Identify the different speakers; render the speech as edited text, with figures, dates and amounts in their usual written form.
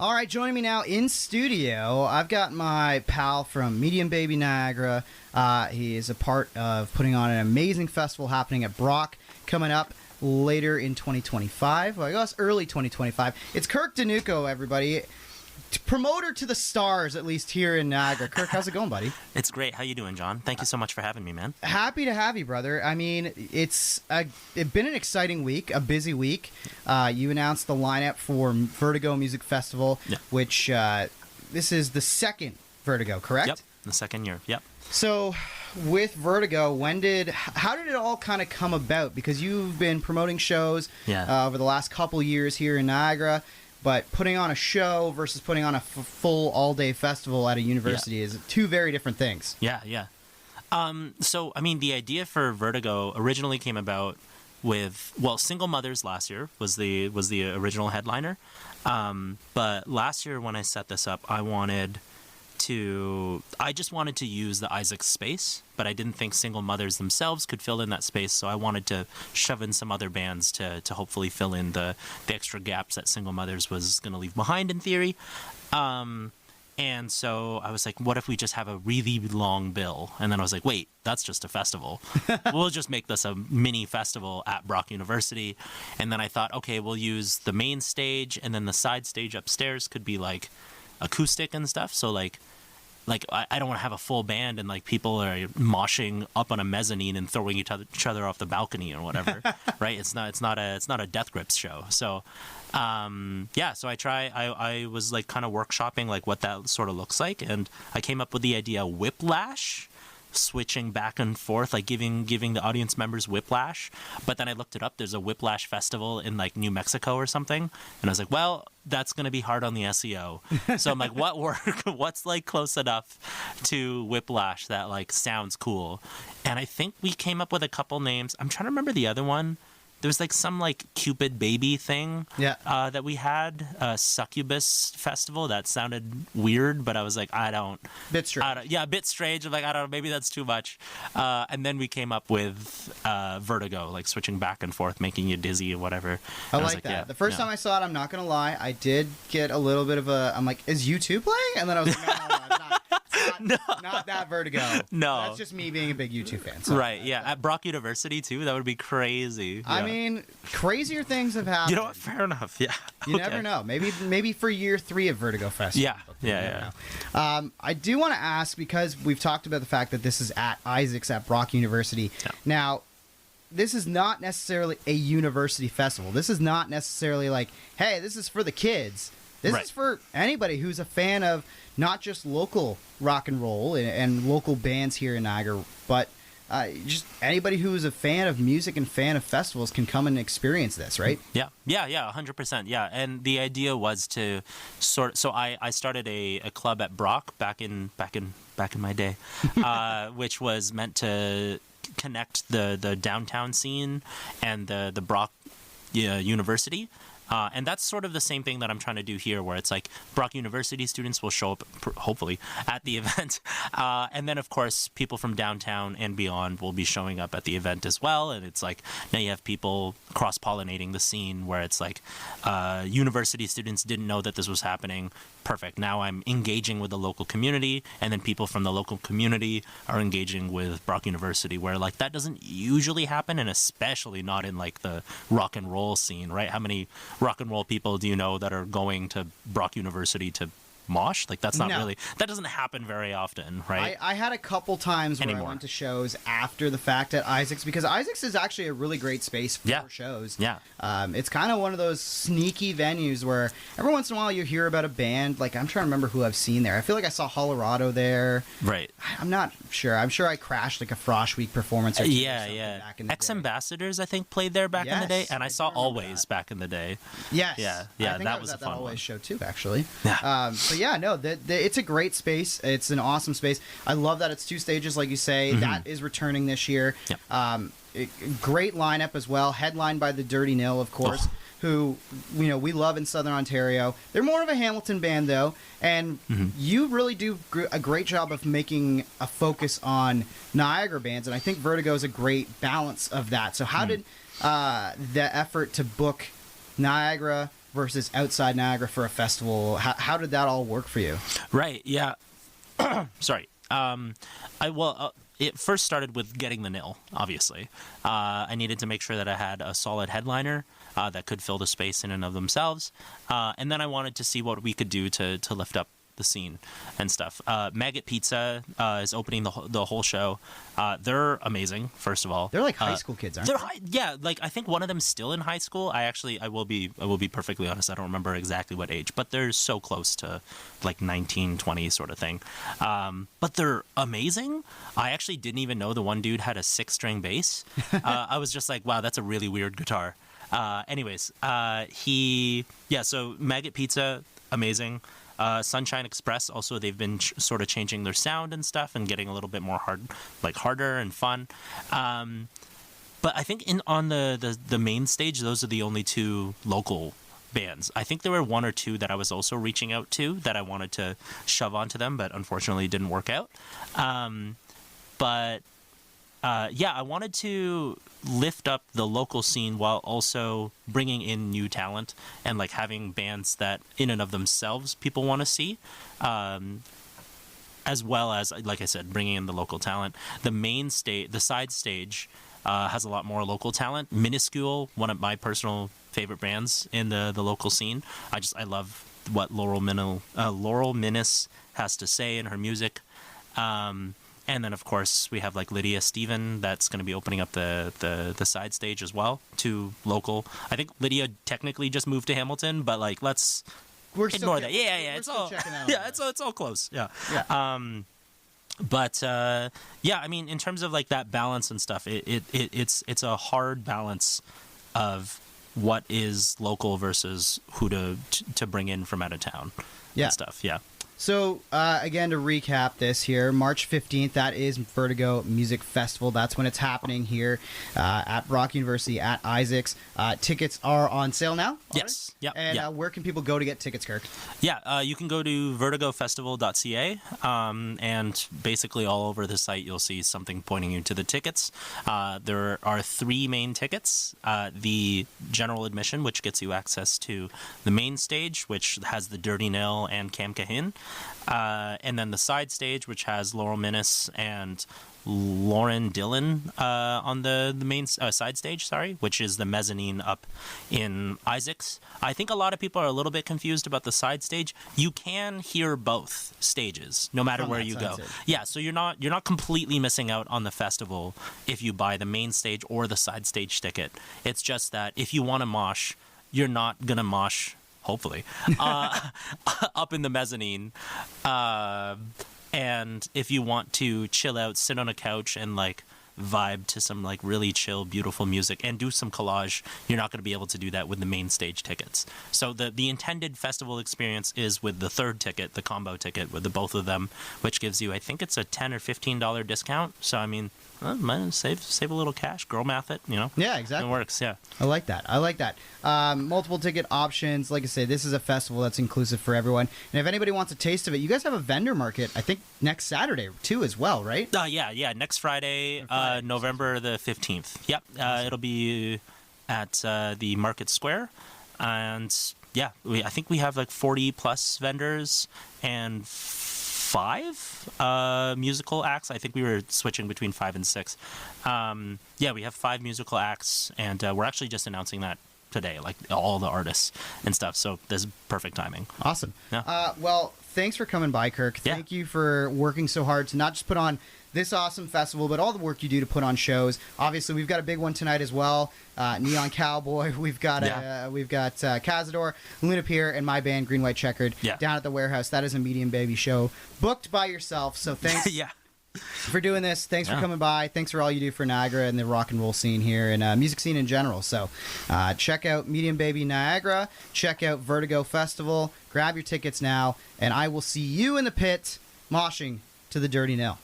Speaker 1: All right, joining me now in studio, I've got my pal from Medium Baby Niagara. He is a part of putting on an amazing festival happening at Brock coming up later in 2025. Well, I guess early 2025. It's Kirk Danuco, everybody. Promoter to the stars, at least here in Niagara. Kirk, how's it going, buddy?
Speaker 2: It's great. How you doing, John? Thank you so much for having me, man.
Speaker 1: Happy to have you, brother. I mean, it's been an exciting week, a busy week. You announced the lineup for Vertigo Music Festival, which this is the second Vertigo, correct?
Speaker 2: Yep, the second year. Yep.
Speaker 1: So, with Vertigo, how did it all kind of come about? Because you've been promoting shows over the last couple years here in Niagara. But putting on a show versus putting on a full all-day festival at a university is two very different things.
Speaker 2: Yeah. So, I mean, the idea for Vertigo originally came about with, Single Mothers last year was the original headliner. But last year when I set this up, I just wanted to use the Isaac space, but I didn't think Single Mothers themselves could fill in that space, so I wanted to shove in some other bands to hopefully fill in the extra gaps that Single Mothers was going to leave behind in theory. And so I was like, what if we just have a really long bill? And then I was like, wait, that's just a festival. We'll just make this a mini festival at Brock University. And then I thought, okay, we'll use the main stage, and then the side stage upstairs could be like acoustic and stuff. So like I don't want to have a full band and like people are moshing up on a mezzanine and throwing each other off the balcony or whatever, right? It's not a Death Grips show. So so I was like kind of workshopping like what that sort of looks like, and I came up with the idea whiplash, switching back and forth, like giving the audience members whiplash. But then I looked it up. There's a whiplash festival in like New Mexico or something, and I was like, well, that's going to be hard on the SEO. So I'm like, what's like close enough to whiplash that like sounds cool? And I think we came up with a couple names. I'm trying to remember the other one. There was like some like Cupid baby thing that we had, Succubus Festival. That sounded weird, but I was like,
Speaker 1: Bit strange.
Speaker 2: A bit strange. I'm like, I don't know, maybe that's too much. And then we came up with Vertigo, like switching back and forth, making you dizzy or whatever.
Speaker 1: I like that. Yeah, the first time I saw it, I'm not going to lie, I did get a little bit of I'm like, is U2 playing? And then I was like, no, not that Vertigo.
Speaker 2: No.
Speaker 1: That's just me being a big U2 fan. So.
Speaker 2: Right, yeah. At Brock University, too, that would be crazy.
Speaker 1: I mean, crazier things have happened.
Speaker 2: You know what? Fair enough, yeah.
Speaker 1: You never know. Maybe for year 3 of Vertigo Festival.
Speaker 2: Yeah.
Speaker 1: I do want to ask, because we've talked about the fact that this is at Isaac's at Brock University. Yeah. Now, this is not necessarily a university festival. This is not necessarily like, hey, this is for the kids. This is for anybody who's a fan of not just local rock and roll and local bands here in Niagara, but just anybody who is a fan of music and fan of festivals can come and experience this, right?
Speaker 2: Yeah, 100%. Yeah, and the idea was to so I started a club at Brock back in my day, which was meant to connect the downtown scene and the Brock University. And that's sort of the same thing that I'm trying to do here, where it's like Brock University students will show up, hopefully, at the event. And then, of course, people from downtown and beyond will be showing up at the event as well. And it's like, now you have people cross-pollinating the scene, where it's like university students didn't know that this was happening. Perfect. Now I'm engaging with the local community, and then people from the local community are engaging with Brock University, where like that doesn't usually happen, and especially not in like the rock and roll scene, right? How many rock and roll people do you know that are going to Brock University to mosh? Like that's not really, that doesn't happen very often, right?
Speaker 1: I had a couple times where I went to shows after the fact at Isaac's, because Isaac's is actually a really great space for shows.
Speaker 2: Yeah.
Speaker 1: It's kind of one of those sneaky venues where every once in a while you hear about a band. Like, I'm trying to remember who I've seen there. I feel like I saw Colorado there.
Speaker 2: Right.
Speaker 1: I'm not sure. I'm sure I crashed like a Frosh Week performance or two back in the
Speaker 2: Ex Ambassadors, I think, played there back in the day, and I saw Always back in the day.
Speaker 1: Yes.
Speaker 2: Yeah,
Speaker 1: I think
Speaker 2: that was a fun
Speaker 1: Always
Speaker 2: one.
Speaker 1: show too, actually.
Speaker 2: Yeah.
Speaker 1: But yeah, no, it's a great space. It's an awesome space. I love that it's 2 stages, like you say. Mm-hmm. That is returning this year.
Speaker 2: Yep.
Speaker 1: Great lineup as well, headlined by the Dirty Nil, of course, who we love in Southern Ontario. They're more of a Hamilton band, though, and you really do a great job of making a focus on Niagara bands, and I think Vertigo is a great balance of that. So how did the effort to book Niagara versus outside Niagara for a festival. How did that all work for you?
Speaker 2: Right. Yeah. Sorry. It first started with getting the nil, obviously. I needed to make sure that I had a solid headliner that could fill the space in and of themselves. And then I wanted to see what we could do to lift up the scene and stuff. Maggot Pizza is opening the whole show. They're amazing, first of all.
Speaker 1: They're like high school kids, aren't they?
Speaker 2: Yeah, like I think one of them's still in high school. I will be perfectly honest, I don't remember exactly what age, but they're so close to like 19, 20 sort of thing. But they're amazing. I actually didn't even know the one dude had a 6-string bass. I was just like, wow, that's a really weird guitar. So Maggot Pizza, amazing. Sunshine Express, also they've been sort of changing their sound and stuff and getting a little bit more harder and fun. But I think on the main stage, those are the only 2 local bands. I think there were 1 or 2 that I was also reaching out to that I wanted to shove onto them, but unfortunately it didn't work out. I wanted to lift up the local scene while also bringing in new talent and like having bands that in and of themselves people want to see, as well as, like I said, bringing in the local talent. The main stage, the side stage, has a lot more local talent. Minuscule, one of my personal favorite bands in the local scene. I love what Laurel Minnis has to say in her music. And then, of course, we have like Lydia Steven that's going to be opening up the side stage as well to local. I think Lydia technically just moved to Hamilton, but like we're ignore that. Yeah. It's all it's all close. Yeah. I mean, in terms of like that balance and stuff, it's a hard balance of what is local versus who to bring in from out of town. And stuff. Yeah.
Speaker 1: So, again, to recap this here, March 15th, that is Vertigo Music Festival. That's when it's happening here at Brock University at Isaacs. Tickets are on sale now?
Speaker 2: Yes. Yeah.
Speaker 1: And where can people go to get tickets, Kirk?
Speaker 2: Yeah, you can go to vertigofestival.ca, and basically all over the site you'll see something pointing you to the tickets. There are 3 main tickets. The general admission, which gets you access to the main stage, which has the Dirty Nil and Cam Cahin. And then the side stage, which has Laurel Minnis and Lauren Dillon on the main side stage, which is the mezzanine up in Isaacs. I think a lot of people are a little bit confused about the side stage. You can hear both stages, no matter where you go. Stage. Yeah, so you're not completely missing out on the festival if you buy the main stage or the side stage ticket. It's just that if you want to mosh, you're not gonna mosh. Hopefully, up in the mezzanine. And if you want to chill out, sit on a couch and like vibe to some like really chill, beautiful music and do some collage, you're not going to be able to do that with the main stage tickets. So the intended festival experience is with the third ticket, the combo ticket with the both of them, which gives you, I think it's a $10 or $15 discount. So I mean, might save a little cash, girl math it, you know?
Speaker 1: Yeah, exactly.
Speaker 2: It works, yeah.
Speaker 1: I like that. Multiple ticket options. Like I say, this is a festival that's inclusive for everyone. And if anybody wants a taste of it, you guys have a vendor market, I think, next Saturday, too, as well, right?
Speaker 2: Yeah. Next Friday, November the 15th. Yep. Awesome. It'll be at the Market Square. And, yeah, I think we have like 40-plus vendors and 5 musical acts. I think we were switching between 5 and 6. We have 5 musical acts, and we're actually just announcing that today, like all the artists and stuff. So this is perfect timing.
Speaker 1: Awesome.
Speaker 2: Yeah.
Speaker 1: Well, thanks for coming by, Kirk. Thank you for working so hard to not just put on this awesome festival, but all the work you do to put on shows. Obviously, we've got a big one tonight as well. Neon Cowboy. We've got Cazador, Luna Pier, and my band Green White Checkered down at the Warehouse. That is a Medium Baby show booked by yourself. So thanks for doing this. Thanks for coming by. Thanks for all you do for Niagara and the rock and roll scene here and music scene in general. So check out Medium Baby Niagara. Check out Vertigo Festival. Grab your tickets now, and I will see you in the pit moshing to the Dirty Nil.